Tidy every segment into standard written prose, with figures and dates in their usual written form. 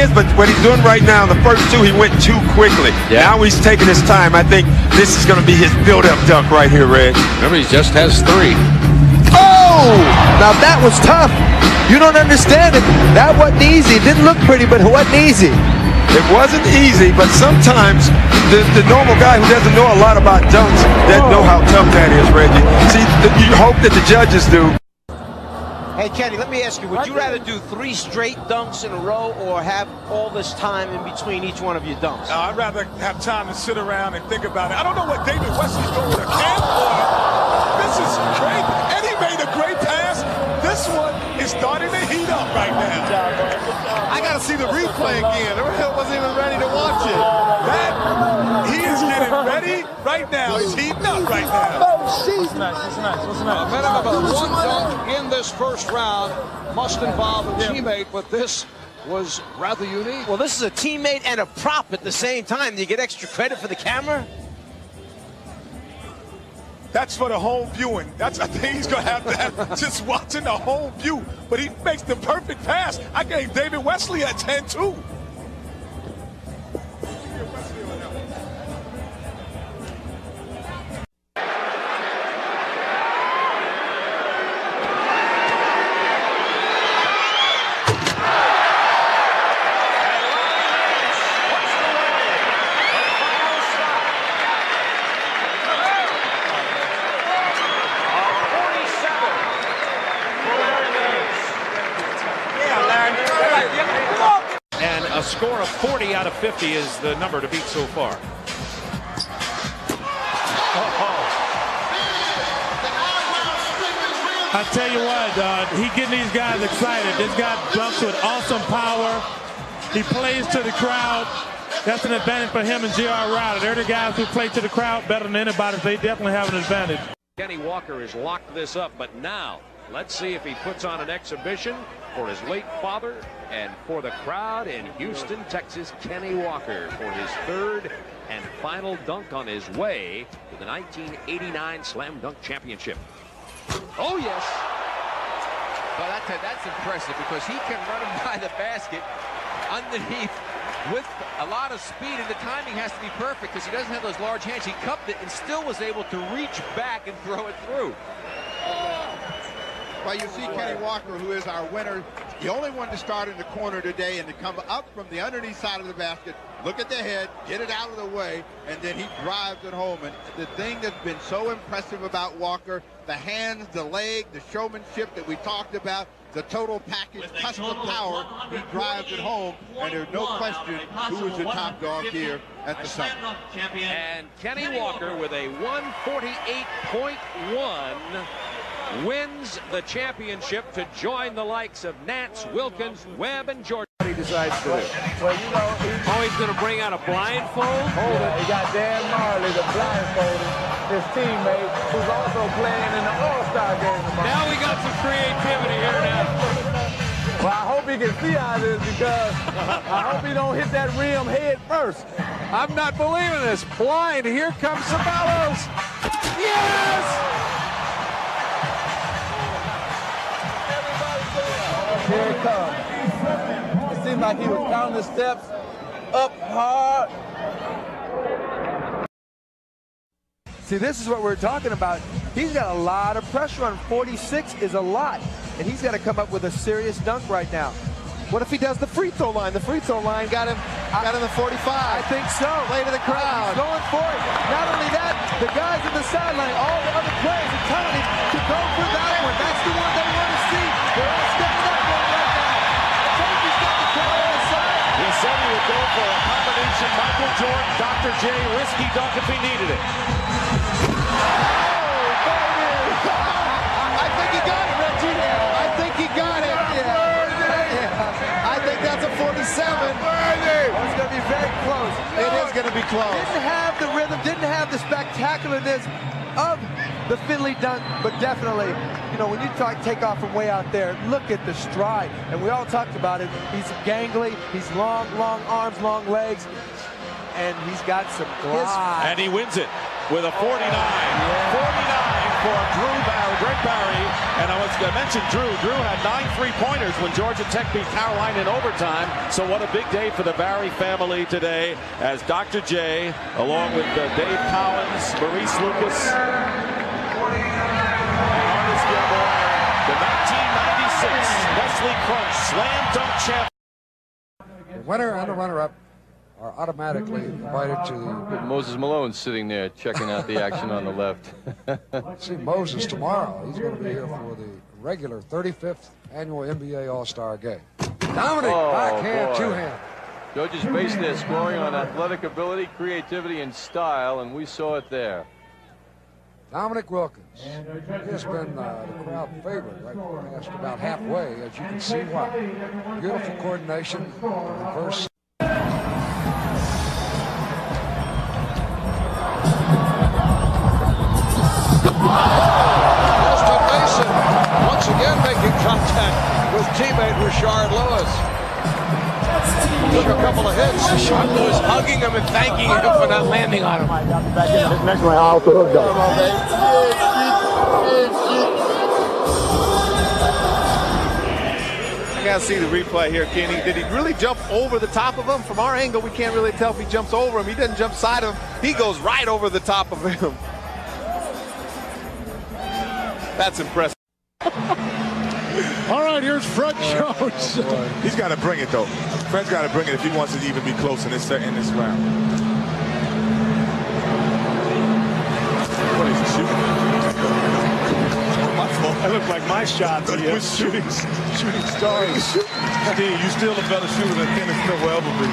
is, but what he's doing right now, the first two, he went too quickly. Yeah. Now he's taking his time. I think this is going to be his build-up dunk right here, Red. Remember, he just has 3. Oh! Now that was tough. You don't understand it. That wasn't easy. It didn't look pretty, but it wasn't easy. It wasn't easy, but sometimes the normal guy who doesn't know a lot about dunks doesn't know how tough that is, Reggie. See, you hope that the judges do. Hey, Kenny, let me ask you, would you rather do 3 straight dunks in a row or have all this time in between each one of your dunks? I'd rather have time to sit around and think about it. I don't know what David Wesley's doing with a camp or. This is great. And he made a great pass. This one is starting to heat up right now. I got to see the replay again. I wasn't even ready to watch it. He is getting ready right now. He's heating up right now. What's next? A minimum of 1 dunk in this first round must involve a teammate, but this was rather unique. Well, this is a teammate and a prop at the same time. Do you get extra credit for the camera? That's for the home viewing. I think he's going to have that just watching the home view. But he makes the perfect pass. I gave David Wesley a 10 too. And a score of 40 out of 50 is the number to beat so far. I tell you what, he getting these guys excited. This guy dunks with awesome power. He plays to the crowd. That's an advantage for him and J.R. Riley. They're the guys who play to the crowd better than anybody. They definitely have an advantage. Kenny Walker has locked this up, but now let's see if he puts on an exhibition for his late father and for the crowd in Houston, Texas. Kenny Walker for his 3rd and final dunk on his way to the 1989 Slam Dunk Championship. Oh, yes. Well, that's impressive because he can run him by the basket underneath with a lot of speed, and the timing has to be perfect because he doesn't have those large hands. He cupped it and still was able to reach back and throw it through. Well, you see Kenny Walker, who is our winner, the only one to start in the corner today and to come up from the underneath side of the basket, look at the head, get it out of the way, and then he drives it home. And the thing that's been so impressive about Walker, the hands, the leg, the showmanship that we talked about, the total package plus the power, he drives it home, and there's no question who is the top dog here at the Summit. And Kenny Walker with a 148.1 wins the championship to join the likes of Nance, Wilkins, Webb, and Jordan. He decides to do. Well, you know, He's going to bring out a blindfold. hold it. He got Dan Marley, the blindfolded, his teammate, who's also playing in the All-Star game tomorrow. Now we got some creativity here now. Well, I hope he can see out of this because I hope he don't hit that rim head first. I'm not believing this. Blind. Here comes Ceballos. Yes! Here it comes. It seemed like he was counting the steps up hard. See, this is what we're talking about. He's got a lot of pressure on 46 is a lot, and he's got to come up with a serious dunk right now. What if he does the free throw line? The free throw line got him the 45. I think so. Play to the crowd. He's going for it. Not only that, the guys in the sideline, all the other players are telling him to go for that one. That's the one they want to see. They're all stepping up right now. I think he's got the cover on his side. He said he would go for a combination Michael Jordan, Dr. J, risky dunk if he needed it. I think he got it, Reggie. I think he got it. Yeah. I think that's a 47. It's going to be very close. It is going to be close. Didn't have the rhythm, didn't have the spectacularness of the Finley dunk, but definitely, you know, when you take off from way out there, look at the stride. And we all talked about it. He's gangly. He's long arms, long legs. And he's got some glide. And he wins it with a 49. 49 for Drew Barrymore. Greg Barry, and I mentioned Drew. Drew had 9 3-pointers when Georgia Tech beat Carolina in overtime. So what a big day for the Barry family today, as Dr. J, along with Dave Collins, Maurice Lucas, and Artis Gilmore, the 1996 Wesley Crunch Slam Dunk Champion. The winner and the runner-up are automatically invited to the... Moses Malone sitting there checking out the action on the left. See Moses tomorrow. He's going to be here for the regular 35th annual NBA All-Star Game. Dominic, backhand, two-hand. Judges base their scoring on athletic ability, creativity, and style, and we saw it there. Dominic Wilkins. He has been the crowd favorite right past about halfway, as you can see why. Beautiful coordination, reverse. Justin Mason once again making contact with teammate Rashard Lewis. Took a couple of hits. Rashard Lewis hugging him and thanking him for not landing on him. Next one, I'll also hook up. I gotta see the replay here, Kenny. Did he really jump over the top of him? From our angle, we can't really tell if he jumps over him. He doesn't jump side of him. He goes right over the top of him. That's impressive. All right, here's Fred Jones. He's got to bring it, though. Fred's got to bring it if he wants to even be close in this round. What is he shooting? That looked like my shot. We're shooting stars. Steve, you still a better shooter than Kenneth Smith will ever be.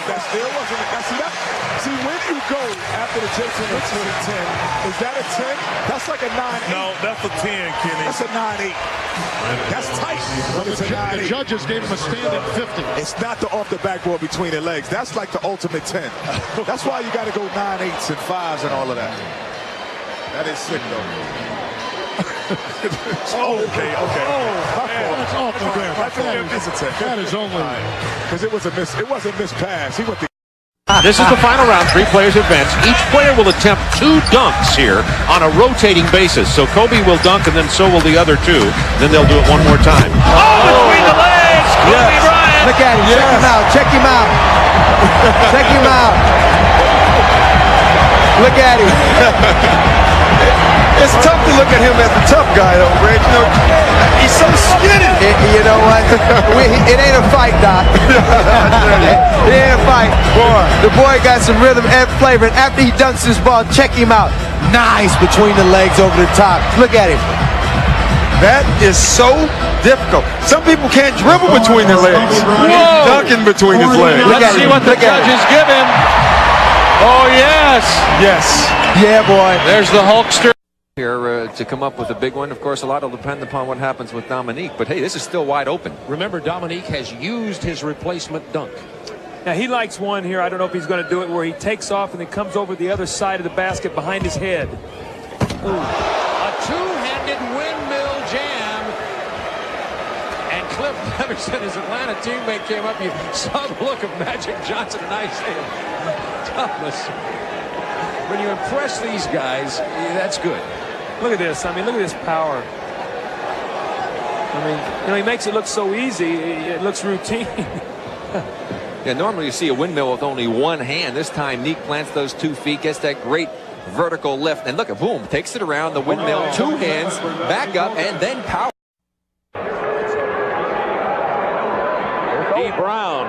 That still wasn't. See, when you go after the Jason Richardson 10, is that a 10? That's like a 9-8. No, that's a 10, Kenny. That's a 9-8. That's tight. It's a 9-8. The judges gave him a standing 50. It's not the off the backboard between the legs. That's like the ultimate 10. That's why you got to go 9-8s and 5s and all of that. That is sick, though. Okay. That's awful there. That is only because it was a miss. It wasn't a miss pass. He went the. This is the final round. 3 players advance. Each player will attempt 2 dunks here on a rotating basis. So Kobe will dunk, and then so will the other 2. Then they'll do it one more time. Oh, between the legs, Kobe Bryant. Look at him. Check him out. Check him out. Check him out. Look at him. It's tough to look at him as a tough guy, though, Reg. You know, he's so skinny. You know what? It ain't a fight, Doc. It ain't a fight. Boy, the boy got some rhythm and flavor. And after he dunks his ball, check him out. Nice between the legs over the top. Look at him. That is so difficult. Some people can't dribble between their legs. He's dunking between his legs. Let's see what the judges give him. Oh, yes. Yes. Yeah, boy. There's the Hulkster. Here to come up with a big one. Of course, a lot will depend upon what happens with Dominique, but hey, this is still wide open. Remember, Dominique has used his replacement dunk. Now, he likes one here. I don't know if he's going to do it where he takes off and then comes over the other side of the basket behind his head. Ooh. A two-handed windmill jam. And Cliff Pedersen, his Atlanta teammate, came up. You saw the look of Magic Johnson and Isaiah Thomas. When you impress these guys, that's good. Look at this. I mean, look at this power. I mean, you know, he makes it look so easy. It looks routine. Yeah, normally you see a windmill with only one hand. This time, Neek plants those 2 feet, gets that great vertical lift, and look at boom, takes it around the windmill, 2 hands, back up, and then power. D. Brown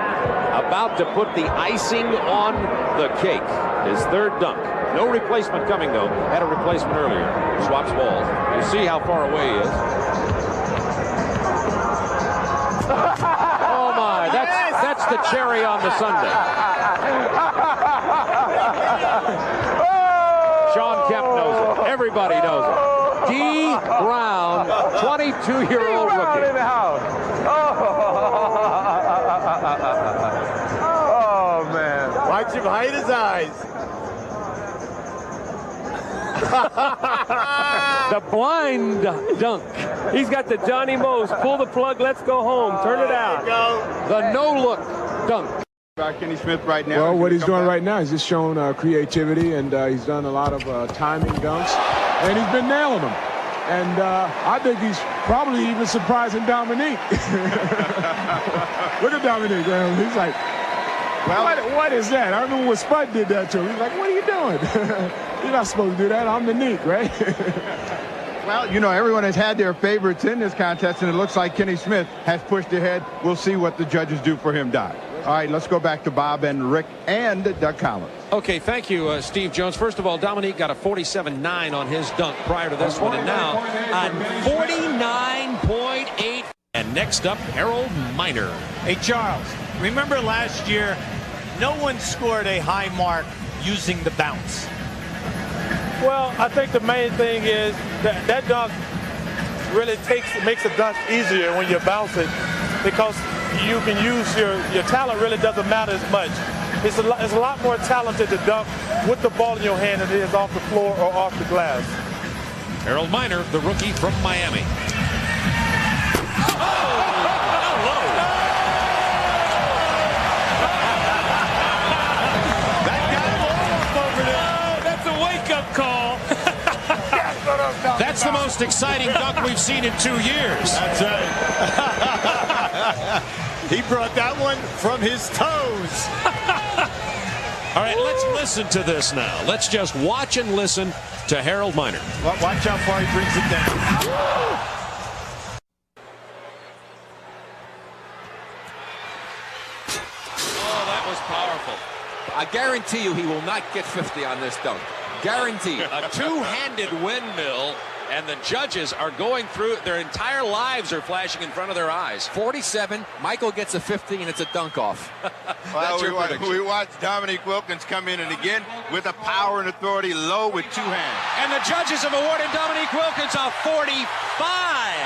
about to put the icing on the cake. His 3rd dunk. No replacement coming, though. Had a replacement earlier. Swaps balls. You see how far away he is. Oh, my. That's the cherry on the sundae. Sean Kemp knows it. Everybody knows it. D. Brown, 22-year-old rookie. In the house. Oh, man. Watch him hide his eyes. The blind dunk. He's got the Johnny Mose. Pull the plug. Let's go home. Turn it out. The no look Dunk. About Kenny Smith right now. Well, what he's doing right now is just showing creativity, and he's done a lot of timing dunks, and he's been nailing them. And I think he's probably even surprising Dominique. Look at Dominique, man. He's like, well, what is that? I remember when Spud did that to him. He's like, what are you doing? You're not supposed to do that. I'm the Neek, right? Well, you know, everyone has had their favorites in this contest, and it looks like Kenny Smith has pushed ahead. We'll see what the judges do for him, Doc. All right, let's go back to Bob and Rick and Doug Collins. Okay, thank you, Steve Jones. First of all, Dominique got a 47.9 on his dunk prior to this one, and now on 49.8. And next up, Harold Miner. Hey, Charles, remember last year, no one scored a high mark using the bounce. Well, I think the main thing is that dunk really makes a dunk easier when you bounce it, because you can use your talent really doesn't matter as much. It's a lot more talented to dunk with the ball in your hand than it is off the floor or off the glass. Harold Miner, the rookie from Miami. That's a wake-up call. That's the most exciting dunk we've seen in 2 years. That's right. He brought that one from his toes. All right, let's listen to this now. Let's just watch and listen to Harold Miner. Well, watch how far he brings it down. Oh, that was powerful. I guarantee you he will not get 50 on this dunk. Guaranteed. A two-handed windmill, and the judges are going through, their entire lives are flashing in front of their eyes. 47, Michael gets a 50, and it's a dunk off. Well, we watched Dominique Wilkins come in, and again, with a power and authority low with two hands. And the judges have awarded Dominique Wilkins a 45.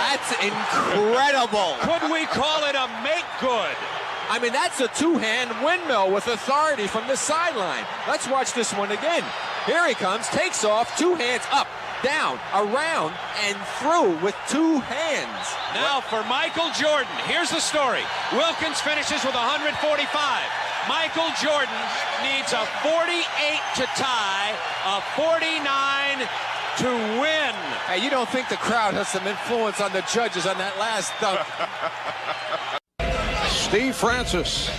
That's incredible. Could we call it a make good? I mean, that's a two-hand windmill with authority from the sideline. Let's watch this one again. Here he comes, takes off, two hands up, down, around, and through with two hands. Now for Michael Jordan. Here's the story. Wilkins finishes with 145. Michael Jordan needs a 48 to tie, a 49 to win. Hey, you don't think the crowd has some influence on the judges on that last dunk? Steve Francis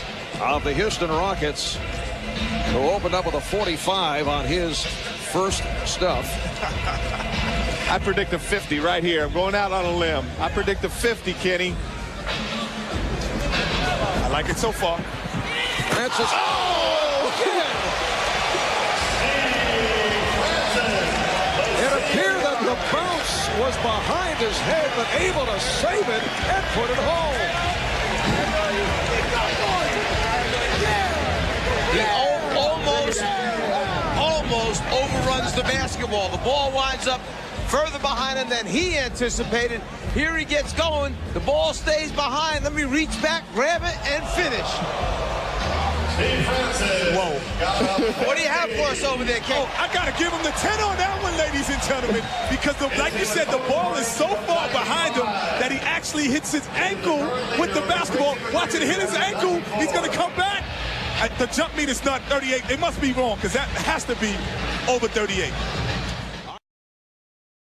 of the Houston Rockets, who opened up with a 45 on his first stuff. I predict a 50 right here. I'm going out on a limb. I predict a 50, Kenny. I like it so far. Francis. Oh! It appeared that the bounce was behind his head, but able to save it and put it home. He almost overruns the basketball. The ball winds up further behind him than he anticipated. Here he gets going. The ball stays behind. Let me reach back, grab it, and finish. Whoa. What do you have for us over there, Ken? Oh, I got to give him the 10 on that one, ladies and gentlemen, because, like you said, the ball is so far behind him that he actually hits his ankle with the basketball. Watch it hit his ankle. He's going to come back. The jump meter's not 38. They must be wrong, because that has to be over 38.